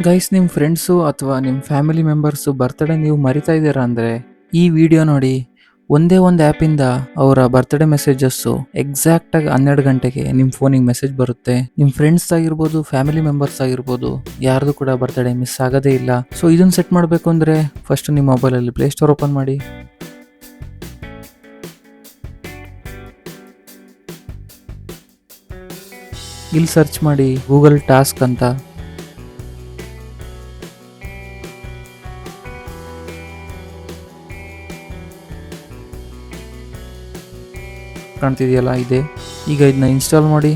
Guys, ನಿಮ್ಮ friends ಅಥವಾ ನಿಮ್ಮ ಫ್ಯಾಮಿಲಿ ಮೆಂಬರ್ಸು ಬರ್ತ್ಡೇ ನೀವು ಮರಿತಾ ಇದ್ದೀರಾ ಅಂದರೆ ಈ ವಿಡಿಯೋ ನೋಡಿ. ಒಂದೇ ಒಂದು ಆ್ಯಪಿಂದ ಅವರ ಬರ್ತ್ಡೇ ಮೆಸೇಜಸ್ಸು ಎಕ್ಸಾಕ್ಟಾಗಿ 12 ಗಂಟೆಗೆ ನಿಮ್ಮ ಫೋನಿಗೆ ಮೆಸೇಜ್ ಬರುತ್ತೆ. ನಿಮ್ಮ ಫ್ರೆಂಡ್ಸ್ ಆಗಿರ್ಬೋದು, ಫ್ಯಾಮಿಲಿ ಮೆಂಬರ್ಸ್ ಆಗಿರ್ಬೋದು, ಯಾರ್ದು ಕೂಡ ಬರ್ತ್ಡೇ ಮಿಸ್ ಆಗೋದೇ ಇಲ್ಲ. ಸೊ ಇದನ್ನು ಸೆಟ್ ಮಾಡಬೇಕು ಅಂದರೆ ಫಸ್ಟ್ ನಿಮ್ಮ ಮೊಬೈಲಲ್ಲಿ ಪ್ಲೇಸ್ಟೋರ್ ಓಪನ್ ಮಾಡಿ. ಇಲ್ಲಿ ಸರ್ಚ್ ಮಾಡಿ ಗೂಗಲ್ ಟಾಸ್ಕ್ ಅಂತ. ಕಾಣ್ತಿದೆಯಲ್ಲ, ಇದೆ. ಈಗ ಇದನ್ನ ಇನ್ಸ್ಟಾಲ್ ಮಾಡಿ.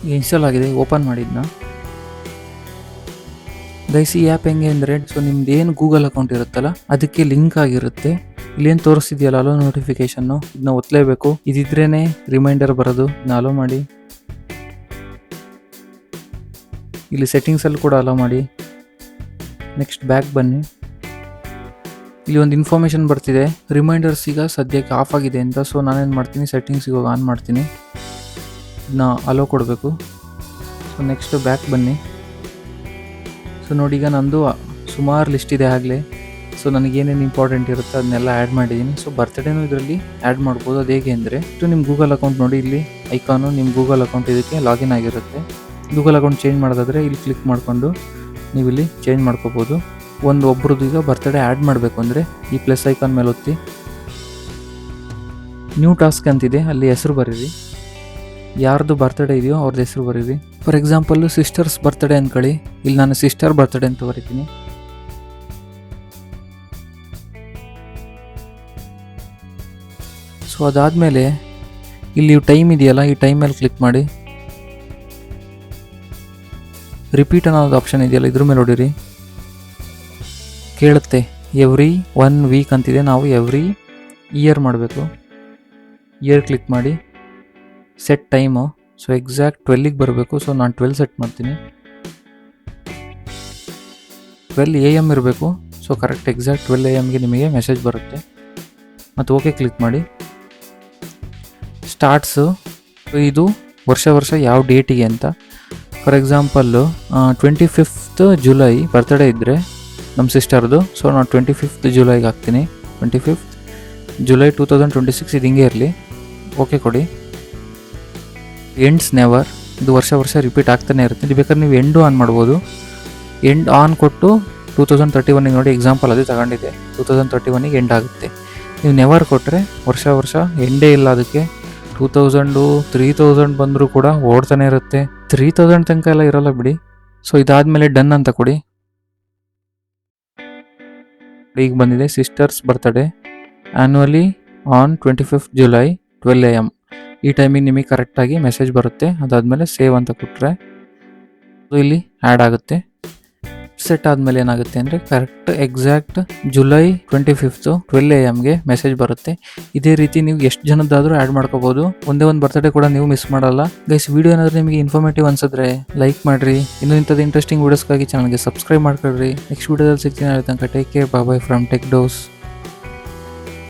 ಈಗ ಇನ್ಸ್ಟಾಲ್ ಆಗಿದೆ, ಓಪನ್ ಮಾಡಿ ಇದನ್ನ. ಗೈಸ್, ಈ ಆ್ಯಪ್ ಹೆಂಗೆ ಅಂದರೆ, ಸೊ ನಿಮ್ದು ಏನು ಗೂಗಲ್ ಅಕೌಂಟ್ ಇರುತ್ತಲ್ಲ ಅದಕ್ಕೆ ಲಿಂಕ್ ಆಗಿರುತ್ತೆ. ಇಲ್ಲೇನು ತೋರಿಸ್ತಿದೆಯಲ್ಲ ಅಲೋ ನೋಟಿಫಿಕೇಶನ್ನು, ಇದನ್ನ ಒತ್ತಲೇಬೇಕು. ಇದಿದ್ರೇ ರಿಮೈಂಡರ್ ಬರೋದು. ಇದನ್ನ ಅಲೋ ಮಾಡಿ. ಇಲ್ಲಿ ಸೆಟ್ಟಿಂಗ್ಸಲ್ಲಿ ಕೂಡ ಅಲೋ ಮಾಡಿ. ನೆಕ್ಸ್ಟ್ ಬ್ಯಾಕ್ ಬನ್ನಿ. ಇಲ್ಲಿ ಒಂದು ಇನ್ಫಾರ್ಮೇಷನ್ ಬರ್ತಿದೆ, ರಿಮೈಂಡರ್ಸ್ ಈಗ ಸದ್ಯಕ್ಕೆ ಆಫ್ ಆಗಿದೆ ಅಂತ. ಸೊ ನಾನೇನು ಮಾಡ್ತೀನಿ, ಸೆಟ್ಟಿಂಗ್ಸ್ ಇವಾಗ ಆನ್ ಮಾಡ್ತೀನಿ. ಇದನ್ನ ಅಲೋ ಕೊಡಬೇಕು. ಸೊ ನೆಕ್ಸ್ಟ್ ಬ್ಯಾಕ್ ಬನ್ನಿ. ಸೊ ನೋಡಿ, ಈಗ ನಂದು ಸುಮಾರು ಲಿಸ್ಟ್ ಇದೆ ಆಗಲೇ. ಸೊ ನನಗೇನೇನು ಇಂಪಾರ್ಟೆಂಟ್ ಇರುತ್ತೆ ಅದನ್ನೆಲ್ಲ ಆ್ಯಡ್ ಮಾಡಿದ್ದೀನಿ. ಸೊ ಬರ್ತ್ಡೇನೂ ಇದರಲ್ಲಿ ಆ್ಯಡ್ ಮಾಡ್ಬೋದು. ಅದು ಹೇಗೆ ಅಂದರೆ, ನಿಮ್ಮ ಗೂಗಲ್ ಅಕೌಂಟ್ ನೋಡಿ, ಇಲ್ಲಿ ಐಕಾನು ನಿಮ್ಮ ಗೂಗಲ್ ಅಕೌಂಟ್ ಇದಕ್ಕೆ ಲಾಗಿನ್ ಆಗಿರುತ್ತೆ. ಗೂಗಲ್ ಅಕೌಂಟ್ ಚೇಂಜ್ ಮಾಡೋದಾದರೆ ಇಲ್ಲಿ ಕ್ಲಿಕ್ ಮಾಡಿಕೊಂಡು ನೀವು ಇಲ್ಲಿ ಚೇಂಜ್ ಮಾಡ್ಕೋಬೋದು. ಒಬ್ರದ್ದು ಈಗ ಬರ್ತ್ಡೇ ಆ್ಯಡ್ ಮಾಡಬೇಕು ಅಂದರೆ ಈ ಪ್ಲಸ್ ಐಕಾನ್ ಮೇಲೆ ಒತ್ತಿ, ನ್ಯೂ ಟಾಸ್ಕ್ ಅಂತಿದೆ, ಅಲ್ಲಿ ಹೆಸರು ಬರೀರಿ. ಯಾರ್ದು ಬರ್ತ್ಡೇ ಇದೆಯೋ ಅವ್ರದ್ದು ಹೆಸರು ಬರೀರಿ. ಫಾರ್ ಎಕ್ಸಾಂಪಲ್ಲು ಸಿಸ್ಟರ್ಸ್ ಬರ್ತ್ಡೇ ಅಂದ್ಕೊಳ್ಳಿ. ಇಲ್ಲಿ ನಾನು ಸಿಸ್ಟರ್ ಬರ್ತ್ಡೇ ಅಂತ ಬರೀತೀನಿ. ಸೊ ಅದಾದಮೇಲೆ ಇಲ್ಲಿ ಟೈಮ್ ಇದೆಯಲ್ಲ, ಈ ಟೈಮ್ ಮೇಲೆ ಕ್ಲಿಕ್ ಮಾಡಿ. ರಿಪೀಟ್ ಅನ್ನೋದು ಆಪ್ಷನ್ ಇದೆಯಲ್ಲ, ಇದ್ರ ಮೇಲೆ ಹೊಡೀರಿ. ಕೇಳುತ್ತೆ ಎವ್ರಿ 1 ವೀಕ್ ಅಂತಿದೆ, ನಾವು ಎವ್ರಿ ಇಯರ್ ಮಾಡಬೇಕು. ಇಯರ್ ಕ್ಲಿಕ್ ಮಾಡಿ. ಸೆಟ್ ಟೈಮು, ಸೊ ಎಕ್ಸಾಕ್ಟ್ 12ಗೆ ಬರಬೇಕು. ಸೊ ನಾನು 12 ಸೆಟ್ ಮಾಡ್ತೀನಿ. 12 AM ಇರಬೇಕು. ಸೊ ಕರೆಕ್ಟ್ ಎಕ್ಸಾಕ್ಟ್ 12 AMಗೆ ನಿಮಗೆ ಮೆಸೇಜ್ ಬರುತ್ತೆ. ಮತ್ತು ಓಕೆ ಕ್ಲಿಕ್ ಮಾಡಿ. ಸ್ಟಾರ್ಟ್ಸು, ಇದು ವರ್ಷ ಯಾವ ಡೇಟಿಗೆ ಅಂತ. For example 25th July birthday ಇದ್ದರೆ ನಮ್ಮ ಸಿಸ್ಟರ್ದು. ಸೊ ನಾನು 25th ಜುಲೈಗೆ ಹಾಕ್ತೀನಿ. 25th ಜುಲೈ 2026 ಇದು ಹಿಂಗೆ ಇರಲಿ. ಓಕೆ ಕೊಡಿ. ಎಂಡ್ಸ್ ನೆವರ್, ಇದು ವರ್ಷ ರಿಪೀಟ್ ಆಗ್ತಾನೆ ಇರುತ್ತೆ. ಇದು ಬೇಕಾದ್ರೆ ನೀವು ಎಂಡು ಆನ್ ಮಾಡ್ಬೋದು. ಎಂಡ್ ಆನ್ ಕೊಟ್ಟು 2031ಗೆ ನೋಡಿ, ಎಕ್ಸಾಂಪಲ್ ಅದೇ ತಗೊಂಡಿದೆ. 2031ಗೆ ಎಂಡ್ ಆಗುತ್ತೆ. ನೀವು ನೆವರ್ ಕೊಟ್ಟರೆ ವರ್ಷ ಎಂಡೇ ಇಲ್ಲ ಅದಕ್ಕೆ. 2000 3000 ಬಂದರೂ ಕೂಡ ಓಡ್ತಾನೆ ಇರುತ್ತೆ. 3000 ತನಕ ಎಲ್ಲ ಇರೋಲ್ಲ ಬಿಡಿ. ಸೊ ಇದಾದಮೇಲೆ ಡನ್ ಅಂತ ಕೊಡಿ. ಈಗ ಬಂದಿದೆ sisters birthday annually on 25th July 12 AM. ಈ ಟೈಮಿಗೆ ನಿಮಗೆ ಕರೆಕ್ಟಾಗಿ ಮೆಸೇಜ್ ಬರುತ್ತೆ. ಅದಾದಮೇಲೆ ಸೇವ್ ಅಂತ ಕೊಟ್ಟರೆ ಇಲ್ಲಿ ಆ್ಯಡ್ ಆಗುತ್ತೆ. ಸೆಟ್ ಆದಮೇಲೆ ಏನಾಗುತ್ತೆ ಅಂದರೆ ಕರೆಕ್ಟ್ ಎಕ್ಸಾಕ್ಟ್ ಜುಲೈ 25th 12 AMಗೆ ಮೆಸೇಜ್ ಬರುತ್ತೆ. ಇದೇ ರೀತಿ ನೀವು ಎಷ್ಟು ಜನದ್ದಾದರೂ ಆ್ಯಡ್ ಮಾಡ್ಕೋಬೋದು. ಒಂದೇ ಒಂದು ಬರ್ತ್ಡೇ ಕೂಡ ನೀವು ಮಿಸ್ ಮಾಡಲ್ಲ. ಗೈಸ್, ವಿಡಿಯೋ ಏನಾದರೂ ನಿಮಗೆ ಇನ್ಫಾರ್ಮೇಟಿವ್ ಅನ್ಸಿದ್ರೆ ಲೈಕ್ ಮಾಡಿರಿ. ಇನ್ನೂ ಇಂಥದ್ದು ಇಂಟ್ರೆಸ್ಟಿಂಗ್ ವೀಡಿಯೋಸ್ಗಾಗಿ ಚಾನಲ್ಗೆ ಸಬ್ಸ್ಕ್ರೈಬ್ ಮಾಡ್ಕೊಳ್ರಿ. ನೆಕ್ಸ್ಟ್ ವೀಡಿಯೋದಲ್ಲಿ ಸಿಗ್ತೀನಿ. ಅಲ್ಲಿ ತನಕ take care. Bye from Tech dose.